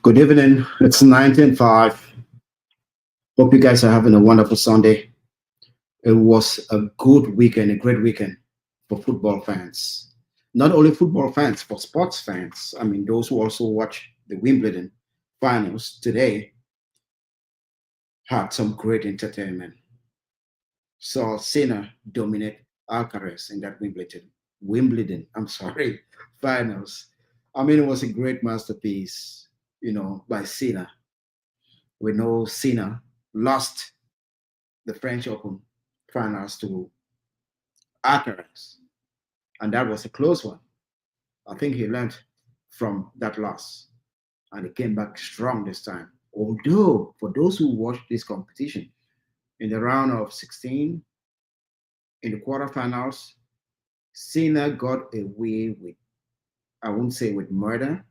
Good evening. It's 19:05. Hope you guys are having a wonderful Sunday. It was a good weekend, a great weekend for football fans. Not only football fans, for sports fans. I mean, those who also watch the Wimbledon finals today had some great entertainment. Saw Sinner dominate Alcaraz in that Wimbledon, I'm sorry, finals. I mean, it was a great masterpiece, by Sinner. We know Sinner lost the French Open finals to Alcaraz, and that was a close one. I think he learned from that loss, and he came back strong this time. Although, for those who watched this competition, in the round of 16, in the quarterfinals, Sinner got away with, I won't say with murder,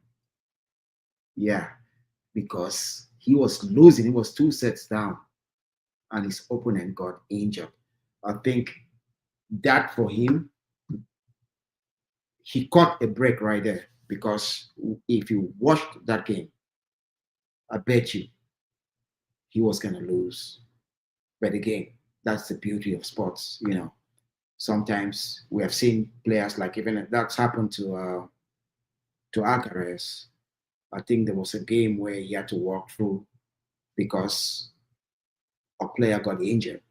yeah, because he was losing. He was 2 sets down, and his opponent got injured. I think that for him, he caught a break right there, because if you watched that game, I bet you he was going to lose. But again, that's the beauty of sports. Sometimes we have seen players, like, even that's happened to Alcaraz. I think there was a game where he had to walk through because a player got injured,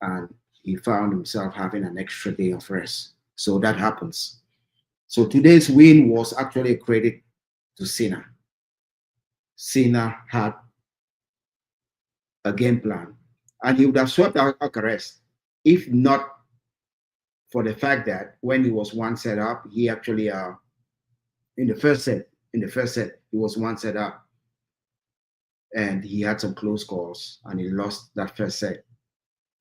and he found himself having an extra day of rest. So that happens. So today's win was actually a credit to Sinner. Sinner had a game plan, and he would have swept Alcaraz if not for the fact that when he was 1 set up, he actually in the first set he was 1 set up, and he had some close calls, and he lost that first set.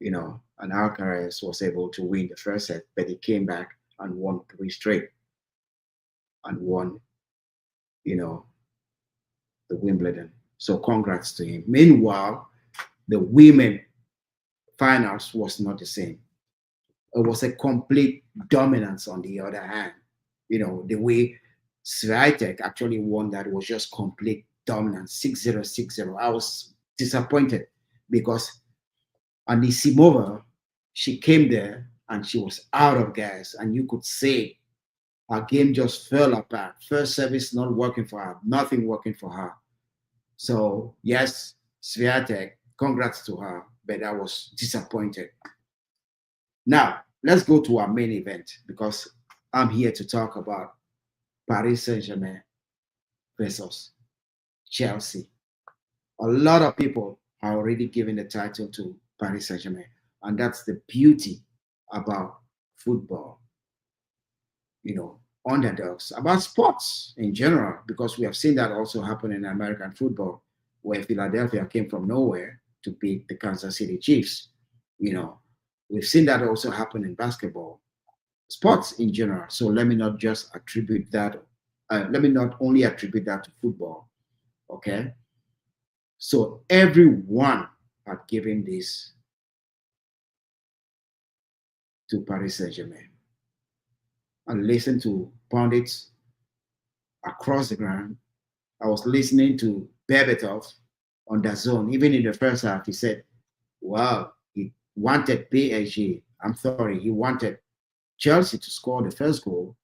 And Alcaraz was able to win the first set, but he came back and won 3 straight and won, the Wimbledon. So congrats to him. Meanwhile, the women finals was not the same. It was a complete dominance on the other hand. The way Świątek actually won that was just complete dominance, 6-0, 6-0. I was disappointed because Anisimova, she came there and she was out of gas, and you could say her game just fell apart. First service not working for her, nothing working for her. So yes, Świątek, congrats to her, but I was disappointed. Now, let's go to our main event, because I'm here to talk about Paris Saint-Germain versus Chelsea. A lot of people are already giving the title to Paris Saint-Germain, and that's the beauty about football, underdogs, about sports in general, because we have seen that also happen in American football, where Philadelphia came from nowhere to beat the Kansas City Chiefs. We've seen that also happen in basketball, sports in general. So let me not just attribute that. Let me not only attribute that to football. Okay. So everyone had given this to Paris Saint-Germain. And listen to pundits across the ground. I was listening to Berbatov on the zone. Even in the first half, he said, wow, he wanted PSG. I'm sorry, he wanted Chelsea to score the first goal,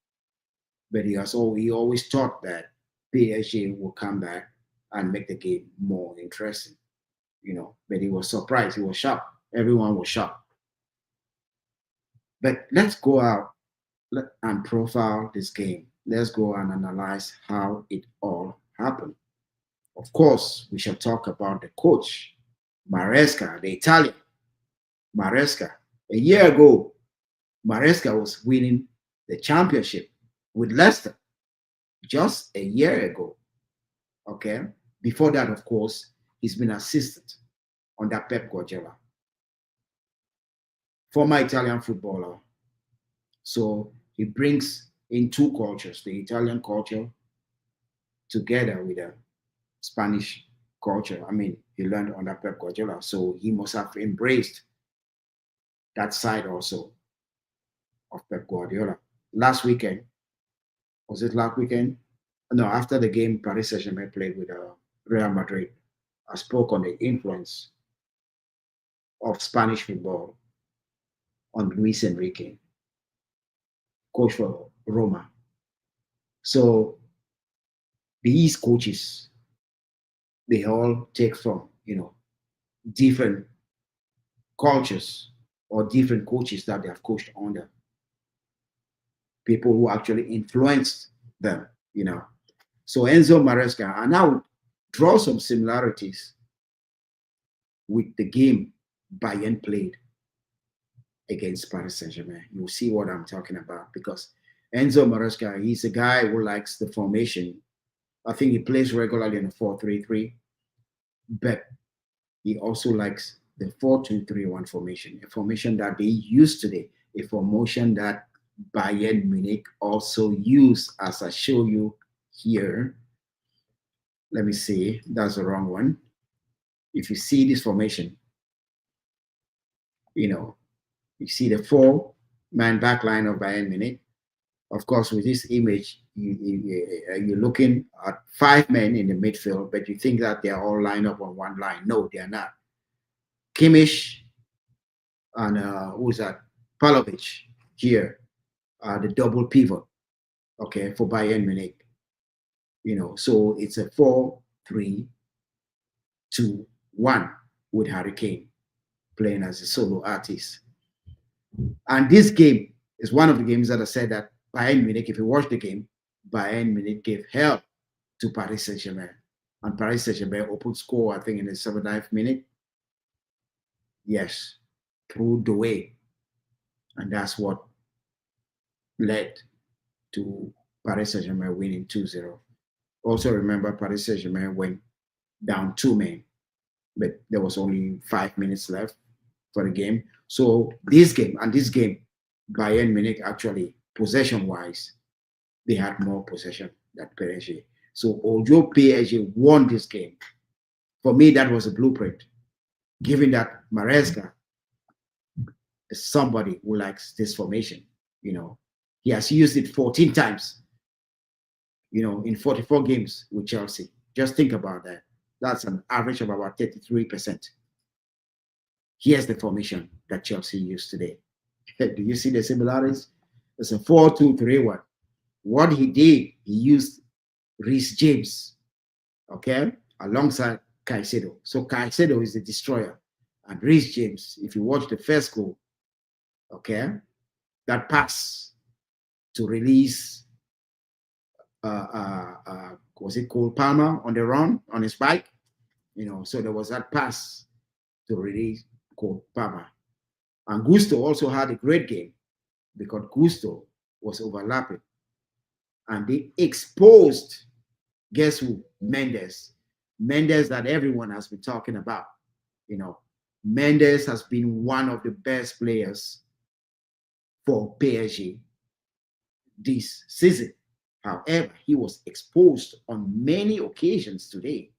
but he always thought that PSG will come back and make the game more interesting. But he was surprised. He was shocked. Everyone was shocked. But let's go out and profile this game. Let's go and analyze how it all happened. Of course, we shall talk about the coach, Maresca, the Italian. Maresca. A year ago, Maresca was winning the championship with Leicester just a year ago. Okay. Before that, of course, he's been assistant under Pep Guardiola, former Italian footballer. So he brings in two cultures, the Italian culture together with the Spanish culture. I mean, he learned under Pep Guardiola, so he must have embraced that side also of Pep Guardiola. Last weekend, was it last weekend? No, after the game Paris Saint-Germain played with Real Madrid, I spoke on the influence of Spanish football on Luis Enrique, coach for Roma. So these coaches, they all take from, different cultures or different coaches that they have coached under. People who actually influenced them, So Enzo Maresca, and I would draw some similarities with the game Bayern played against Paris Saint-Germain. You'll see what I'm talking about, because Enzo Maresca, he's a guy who likes the formation. I think he plays regularly in a 4-3-3, but he also likes the 4-2-3-1 formation, a formation that they use today, a formation that Bayern Munich also use, as I show you here. Let me see, that's the wrong one. If you see this formation, you see the 4-man back line of Bayern Munich. Of course, with this image, you're looking at 5 men in the midfield, but you think that they're all lined up on one line. No, they're not. Kimmich and who's that? Palovic here, the double pivot, okay, for Bayern Munich. So it's a 4-3-2-1 with Harry Kane playing as a solo artist. And this game is one of the games that I said that Bayern Munich, if you watch the game, Bayern Munich gave hell to Paris Saint-Germain. And Paris Saint-Germain opened score, I think, in the 79th minute. Yes, through the way. And that's what led to Paris Saint-Germain winning 2-0. Also remember, Paris Saint-Germain went down 2 men, but there was only 5 minutes left for the game. So this game, Bayern Munich actually, possession-wise, they had more possession than PSG. So although PSG won this game, for me, that was a blueprint, given that Maresca is somebody who likes this formation. He has used it 14 times, in 44 games with Chelsea. Just think about that. That's an average of about 33%. Here's the formation that Chelsea used today. Do you see the similarities? It's a 4-2-3-1. What he did, he used Reece James, okay, alongside Caicedo. So Caicedo is the destroyer. And Reece James, if you watch the first goal, okay, that pass to release, was it Cole Palmer on the run on his bike? So there was that pass to release Cole Palmer. And Gusto also had a great game because Gusto was overlapping. And they exposed, guess who? Mendes. Mendes that everyone has been talking about. Mendes has been one of the best players for PSG this season. However, he was exposed on many occasions today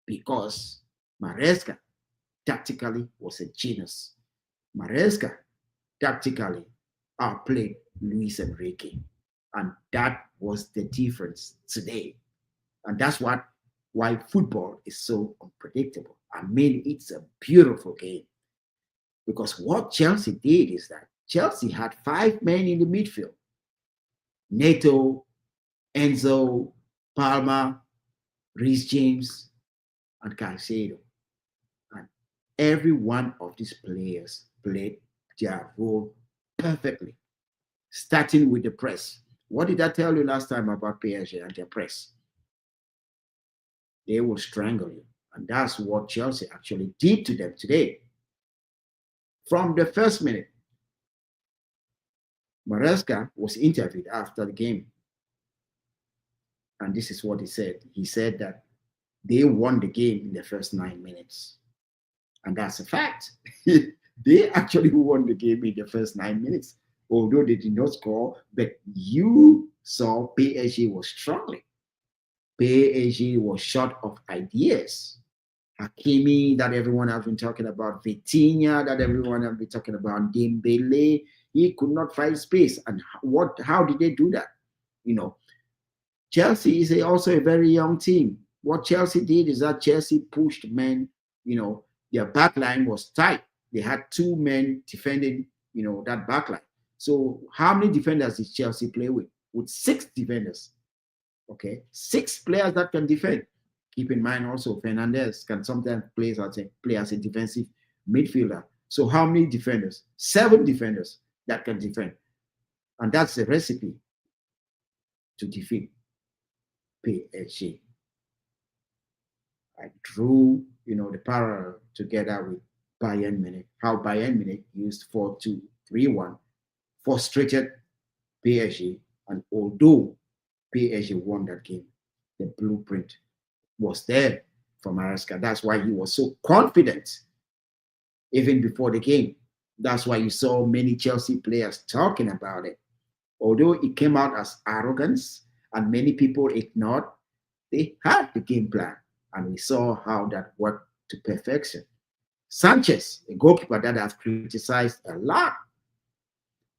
because Maresca tactically was a genius. Maresca tactically outplayed Luis Enrique. And that was the difference today. And that's why football is so unpredictable. I mean, it's a beautiful game. Because what Chelsea did is that Chelsea had 5 men in the midfield. Neto, Enzo, Palmer, Reece James, and Caicedo. And every one of these players played their role perfectly, starting with the press. What did I tell you last time about PSG and their press? They will strangle you. And that's what Chelsea actually did to them today. From the first minute, Maresca was interviewed after the game. And this is what he said. He said that they won the game in the first 9 minutes. And that's a fact. They actually won the game in the first 9 minutes. Although they did not score, but you saw PSG was struggling. PSG was short of ideas. Hakimi, that everyone has been talking about, Vitinha, that everyone has been talking about, Dembele, he could not find space. And how did they do that? Chelsea is also a very young team. What Chelsea did is that Chelsea pushed men, their back line was tight. They had 2 men defending, that back line. So how many defenders did Chelsea play with? With 6 defenders. Okay, 6 players that can defend. Keep in mind also, Fernandez can sometimes play as a defensive midfielder. So how many defenders? 7 defenders that can defend. And that's the recipe to defeat PSG. I drew, the parallel together with Bayern Munich, how Bayern Munich used 4-2-3-1, frustrated PSG, and although PSG won that game, the blueprint was there for Maresca. That's why he was so confident even before the game. That's why you saw many Chelsea players talking about it. Although it came out as arrogance and many people ignored, they had the game plan. And we saw how that worked to perfection. Sanchez, a goalkeeper that I've criticized a lot,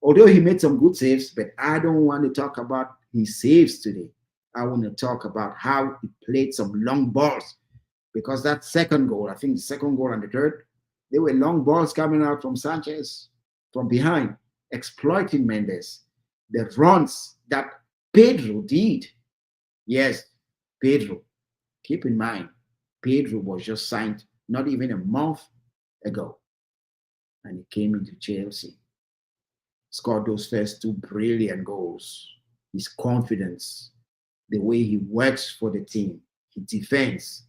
although he made some good saves, but I don't want to talk about his saves today. I want to talk about how he played some long balls, because that second goal, I think the second goal and the third, they were long balls coming out from Sanchez from behind, exploiting Mendes. The runs that Pedro did. Yes, Pedro. Keep in mind, Pedro was just signed not even a month ago, and he came into Chelsea, scored those first 2 brilliant goals. His confidence, the way he works for the team, he defends.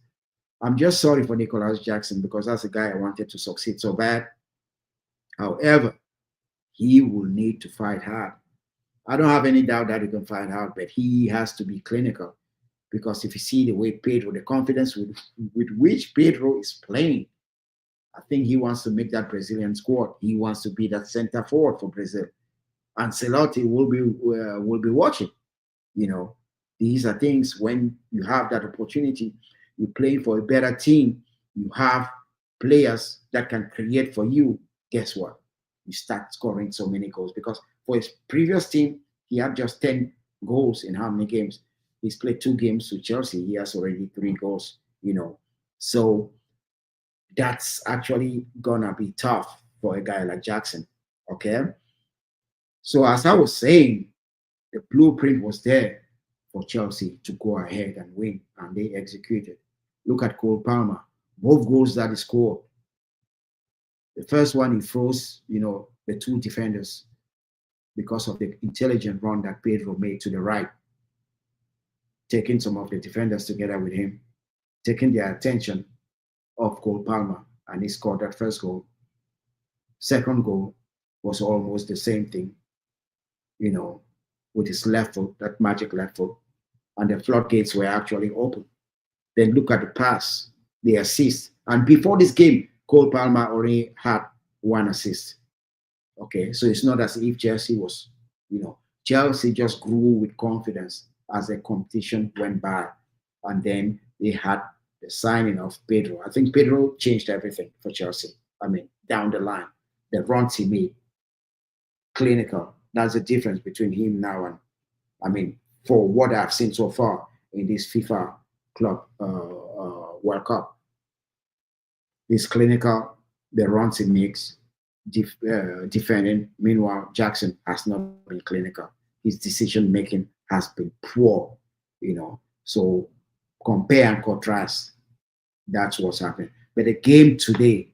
I'm just sorry for Nicholas Jackson because that's a guy I wanted to succeed so bad. However, he will need to fight hard. I don't have any doubt that he can fight hard, but he has to be clinical. Because if you see the way Pedro, the confidence with which Pedro is playing, I think he wants to make that Brazilian squad. He wants to be that center forward for Brazil. Ancelotti will be watching. These are things when you have that opportunity, you play for a better team, you have players that can create for you. Guess what? You start scoring so many goals, because for his previous team, he had just 10 goals in how many games? He's played 2 games with Chelsea. He has already 3 goals, So that's actually gonna be tough for a guy like Jackson. Okay. So as I was saying, the blueprint was there for Chelsea to go ahead and win, and they executed. Look at Cole Palmer. Both goals that he scored. The first one, he froze, the 2 defenders. because of the intelligent run that Pedro made to the right, taking some of the defenders together with him, taking their attention off Cole Palmer, and he scored that first goal. Second goal was almost the same thing, with his left foot, that magic left foot, and the floodgates were actually open. Then look at the pass, the assist. And before this game, Cole Palmer only had one assist. Okay, so it's not as if Chelsea was, Chelsea just grew with confidence as the competition went by. And then they had the signing of Pedro. I think Pedro changed everything for Chelsea. I mean, down the line, the runs he made, clinical. That's the difference between him now and, for what I've seen so far in this FIFA Club World Cup. This clinical, the runs he makes, defending. Meanwhile, Jackson has not been clinical. His decision making has been poor, So compare and contrast. That's what's happening. But the game today,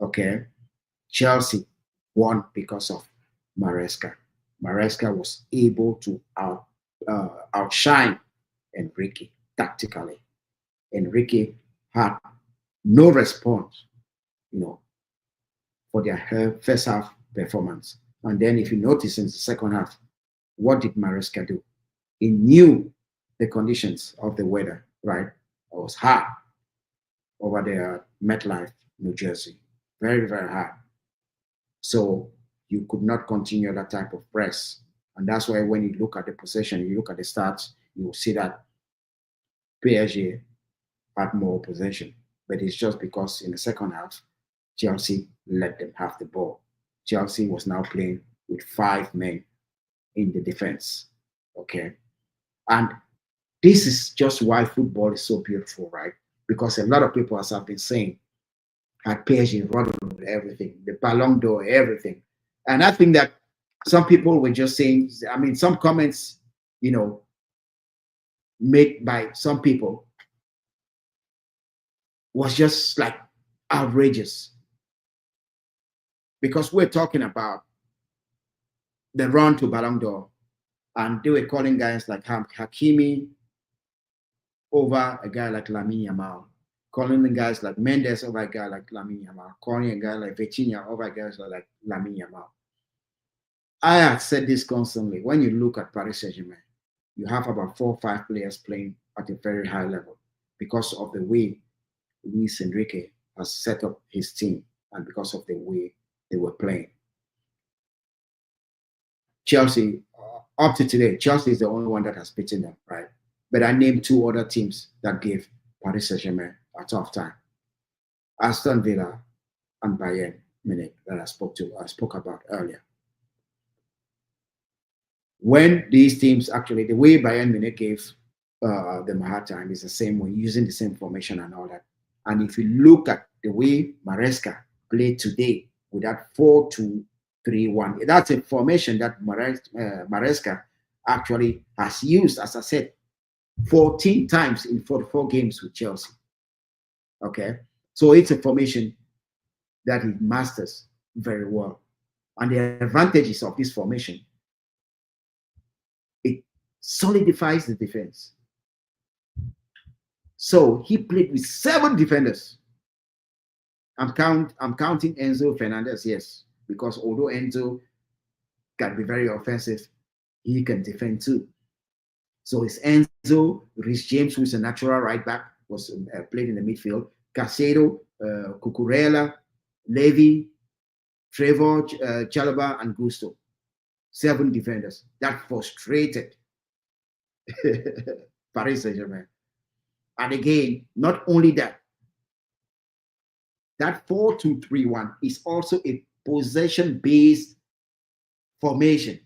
okay, Chelsea won because of Maresca. Maresca was able to outshine Enrique tactically. Enrique had no response, for their first half performance. And then if you notice in the second half, what did Maresca do? He knew the conditions of the weather, right? It was hot over there at MetLife, New Jersey. Very, very hot. So you could not continue that type of press. And that's why when you look at the possession, you look at the stats, you will see that PSG had more possession. But it's just because in the second half, Chelsea let them have the ball. Chelsea was now playing with 5 men in the defense. Okay. And this is just why football is so beautiful, right? Because a lot of people, as I've been saying, had PSG running with everything, the Ballon d'Or, everything. And I think that some people were just saying, some comments, made by some people was just like outrageous. Because we're talking about the run to Ballon d'Or, and they were calling guys like Hakimi over a guy like Lamine Yamal, calling the guys like Mendes over a guy like Lamine Yamal, calling a guy like Vitinha over guys like Lamine Yamal. I have said this constantly. When you look at Paris Saint-Germain, you have about 4 or 5 players playing at a very high level because of the way Luis Enrique has set up his team and because of the way they were playing. Chelsea, up to today, Chelsea is the only one that has beaten them, right? But I named 2 other teams that gave Paris Saint-Germain a tough time. Aston Villa and Bayern Munich that I spoke about earlier. When these teams actually, the way Bayern Munich gave them a hard time is the same way, using the same formation and all that. And if you look at the way Maresca played today with that 4-2-3-1, that's a formation that Maresca actually has used, as I said, 14 times in 44 games with Chelsea. Okay, so it's a formation that he masters very well. And the advantages of this formation, it solidifies the defense. So he played with 7 defenders. I'm counting Enzo Fernandez, yes, because although Enzo can be very offensive, he can defend too. So it's Enzo, Rhys James, who is a natural right back, was played in the midfield, Caicedo, Cucurella, Levy, Trevor, Chalobah, and Gusto. 7 defenders. That frustrated Paris Saint-Germain. And again, not only that, that 4-2-3-1 is also a possession-based formation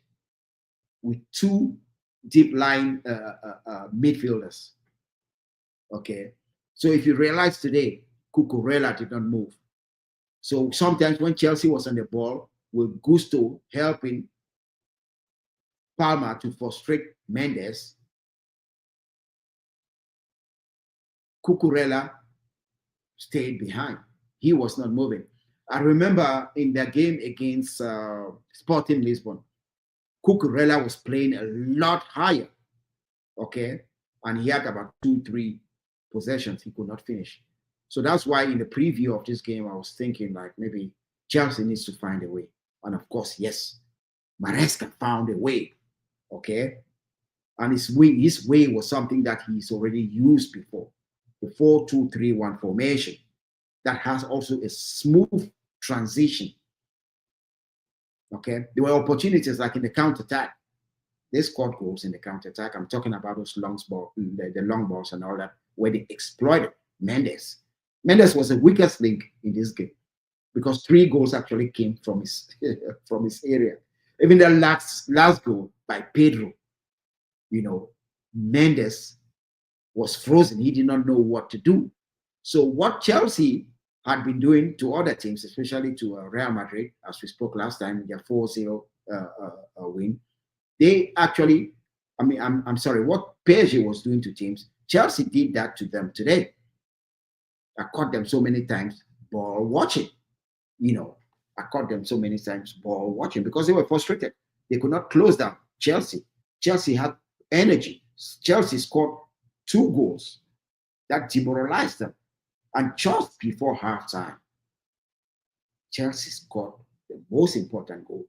with 2 deep line midfielders. Okay, so if you realize today, Cucurella did not move. So sometimes when Chelsea was on the ball, with Gusto helping Palmer to frustrate Mendes, Cucurella stayed behind. He was not moving. I remember in the game against Sporting Lisbon, Cucurella was playing a lot higher, okay? And he had about 2-3 possessions he could not finish. So that's why in the preview of this game, I was thinking like maybe Chelsea needs to find a way. And of course, yes, Maresca found a way, okay? And his way was something that he's already used before, the 4-2-3-1 formation that has also a smooth transition. Okay, there were opportunities like in the counter-attack. They scored goals in the counter-attack. I'm talking about those long balls and all that, where they exploited Mendes. Mendes was the weakest link in this game because 3 goals actually came from his from his area. Even the last goal by Pedro, you know, Mendes was frozen. He did not know what to do. So what Chelsea had been doing to other teams, especially to Real Madrid, as we spoke last time, their 4-0 win, they actually, I'm sorry, what PSG was doing to teams, Chelsea did that to them today. I caught them so many times ball watching, I caught them so many times ball watching because they were frustrated. They could not close down Chelsea. Chelsea had energy. Chelsea scored 2 goals that demoralized them. And just before halftime, Chelsea scored the most important goal.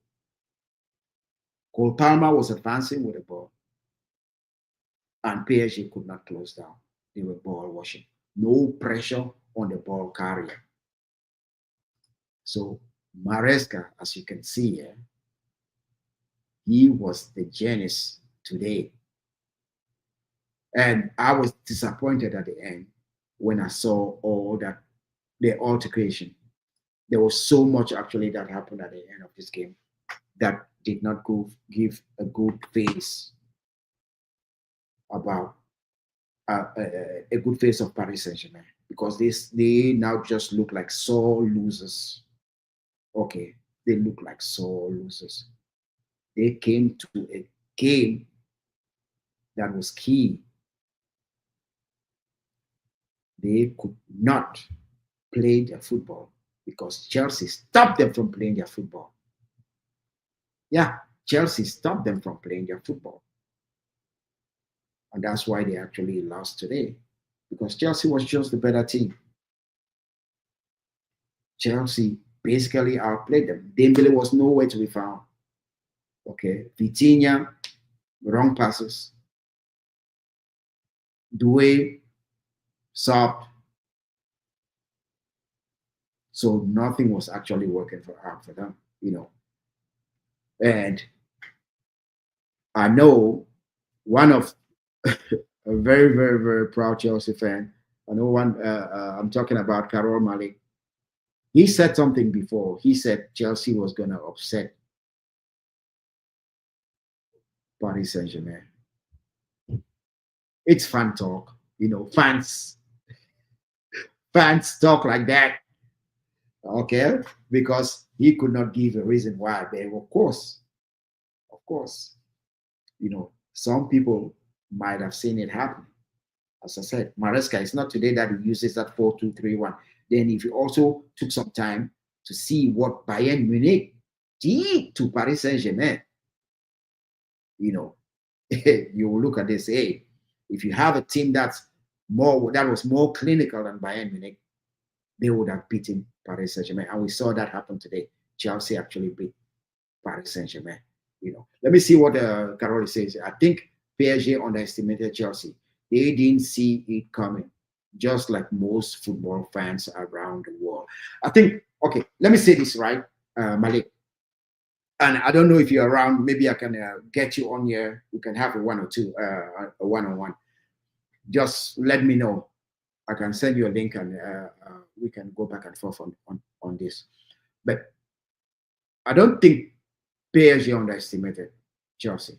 Cole Palmer was advancing with the ball, and PSG could not close down. They were ball washing. No pressure on the ball carrier. So Maresca, as you can see here, he was the genius today. And I was disappointed at the end when I saw all that, the altercation. There was so much actually that happened at the end of this game that did not give a good face about a good face of Paris Saint-Germain, because they now just look like sore losers. Okay, they look like sore losers. They came to a game that was key. They could not play their football because Chelsea stopped them from playing their football. Yeah, Chelsea stopped them from playing their football. And that's why they actually lost today, because Chelsea was just the better team. Chelsea basically outplayed them. Dembele was nowhere to be found. Okay, Vitinha, wrong passes. Doué, soft. So nothing was actually working for them, And I know one of a very, very, very proud Chelsea fan. I know one. I'm talking about Karol Malik. He said something before. He said Chelsea was going to upset Paris Saint-Germain. It's fan talk, fans talk like that. Okay, because he could not give a reason why. But of course, some people might have seen it happen. As I said, Maresca, it's not today that he uses that 4-2-3-1. Then if you also took some time to see what Bayern Munich did to Paris Saint-Germain, you will look at this, hey, if you have a team that was more clinical than Bayern Munich, they would have beaten Paris Saint-Germain. And we saw that happen today. Chelsea actually beat Paris Saint-Germain. Let me see what Carol says. I think PSG underestimated Chelsea. They didn't see it coming, just like most football fans around the world. I think, okay, let me say this, right, Malik. And I don't know if you're around. Maybe I can get you on here. We can have a one or two, a one-on-one. Just let me know. I can send you a link and we can go back and forth on this. But I don't think PSG underestimated Chelsea.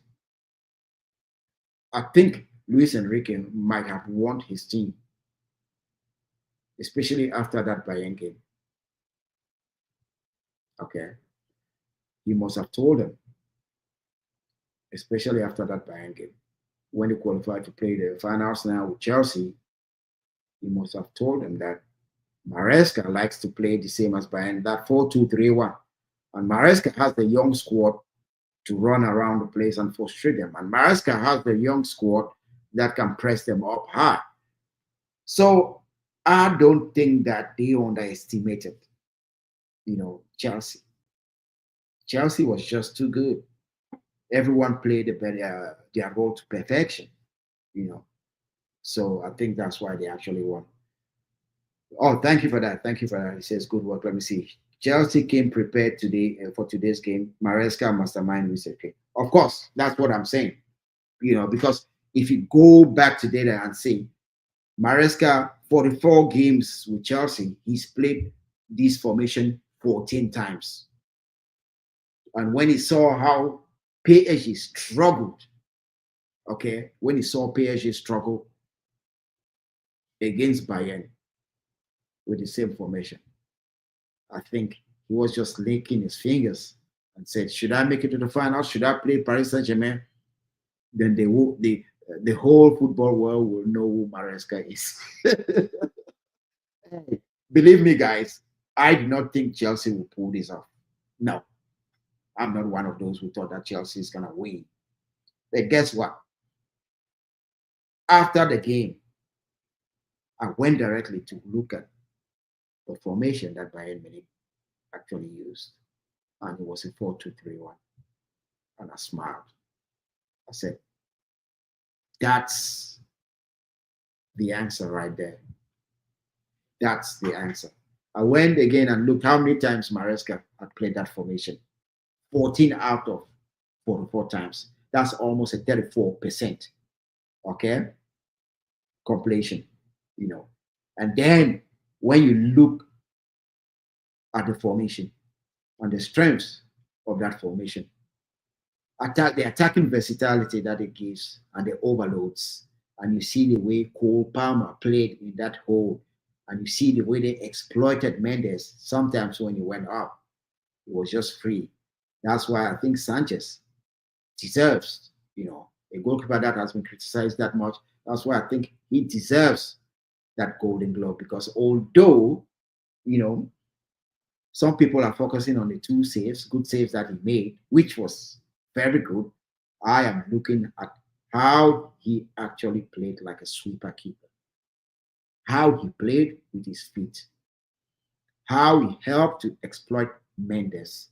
I think Luis Enrique might have won his team, especially after that Bayern game. Okay. He must have told them, especially after that Bayern game, when they qualified to play the finals now with Chelsea, he must have told them that Maresca likes to play the same as Bayern, that 4-2-3-1. And Maresca has the young squad to run around the place and frustrate them. And Maresca has the young squad that can press them up high. So I don't think that they underestimated, Chelsea. Chelsea was just too good. Everyone played their role to perfection, you know. So I think that's why they actually won. Oh, thank you for that. Thank you for that. He says, good work. Let me see. Chelsea came prepared today for today's game. Maresca mastermind research. Okay. Of course, that's what I'm saying. Because if you go back to data and see Maresca 44 games with Chelsea, he's played this formation 14 times. And when he saw how PSG struggled, okay, when he saw PSG struggle against Bayern with the same formation, I think he was just licking his fingers and said, should I make it to the final? Should I play Paris Saint-Germain? Then the whole football world will know who Maresca is. Believe me, guys, I do not think Chelsea will pull this off. No, I'm not one of those who thought that Chelsea is going to win. But guess what? After the game, I went directly to look at the formation that Bayern Munich actually used. And it was a 4-2-3-1. And I smiled. I said, that's the answer right there. That's the answer. I went again and looked how many times Maresca had played that formation. 14 out of 44 times. That's almost a 34%. Okay? Completion, And then when you look at the formation and the strengths of that formation, the attacking versatility that it gives and the overloads, and you see the way Cole Palmer played in that hole, and you see the way they exploited Mendes. Sometimes when he went up, it was just free. That's why I think Sanchez deserves, a goalkeeper that has been criticized that much. That's why I think he deserves that Golden Glove, because although, some people are focusing on the two saves, good saves that he made, which was very good. I am looking at how he actually played like a sweeper keeper, how he played with his feet, how he helped to exploit Mendes.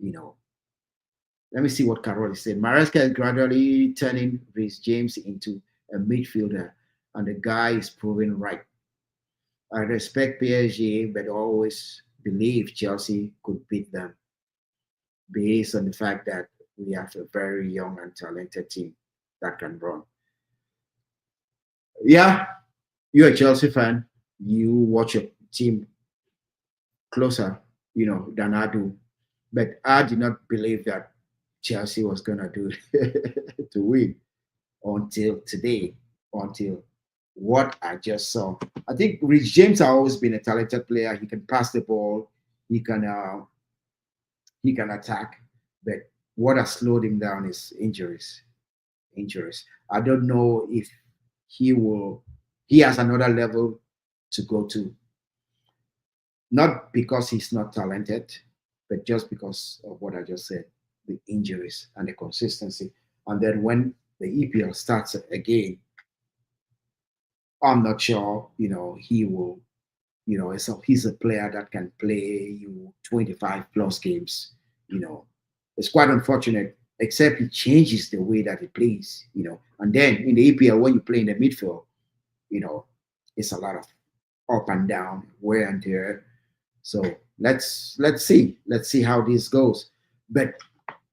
Let me see what Carol is saying. Maresca is gradually turning Reece James into a midfielder, and the guy is proving right. I respect PSG, but always believe Chelsea could beat them based on the fact that we have a very young and talented team that can run. Yeah, you're a Chelsea fan. You watch your team closer, than I do. But I did not believe that Chelsea was going to do to win until today, until what I just saw. I think Reece James has always been a talented player. He can pass the ball. He can attack. But what has slowed him down is injuries. Injuries. I don't know if he has another level to go to. Not because he's not talented, but just because of what I just said, the injuries and the consistency. And then when the EPL starts again, I'm not sure, he will, he's a player that can play you 25 plus games, It's quite unfortunate, except he changes the way that he plays, And then in the EPL, when you play in the midfield, it's a lot of up and down, wear and tear. So let's see how this goes. But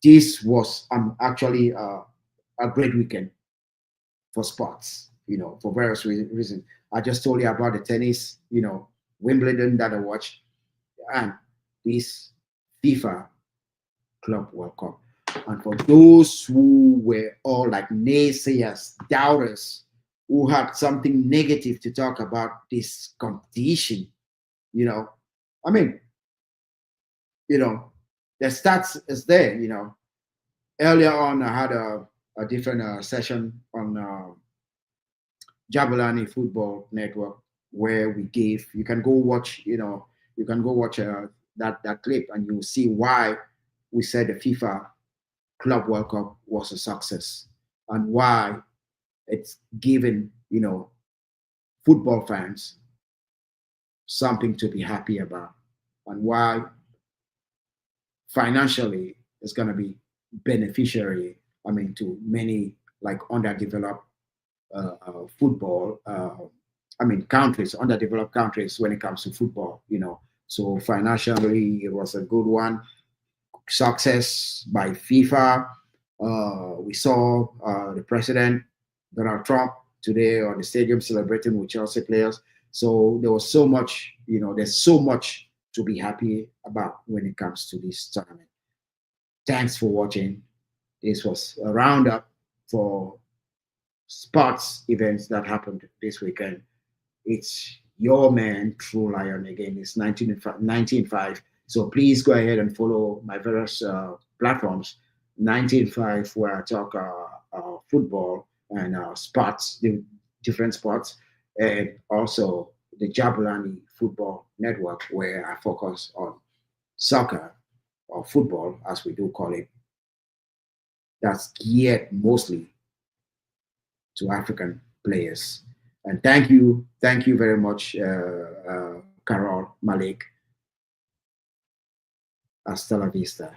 this was actually a great weekend for sports, for various reasons. I just told you about the tennis, Wimbledon that I watched, and this FIFA Club World Cup. And for those who were all like naysayers, doubters, who had something negative to talk about this competition, I mean, the stats is there, Earlier on, I had a different session on Jabulani Football Network where we gave, you can go watch, that clip and you'll see why we said the FIFA Club World Cup was a success and why it's given, football fans something to be happy about, and why financially it's going to be beneficiary, to many like underdeveloped football, countries, underdeveloped countries when it comes to football. So financially, it was a good one. Success by FIFA. We saw the president, Donald Trump, today on the stadium celebrating with Chelsea players. So there was so much, there's so much to be happy about when it comes to this tournament. Thanks for watching. This was a roundup for sports events that happened this weekend. It's your man, True Lion. Again, it's 19.5. So please go ahead and follow my various platforms. 19.5, where I talk football and sports, the different sports, and also the Jabulani Football Network, where I focus on soccer or football, as we do call it. That's geared mostly to African players. And thank you very much, Carol Malik. Hasta la vista.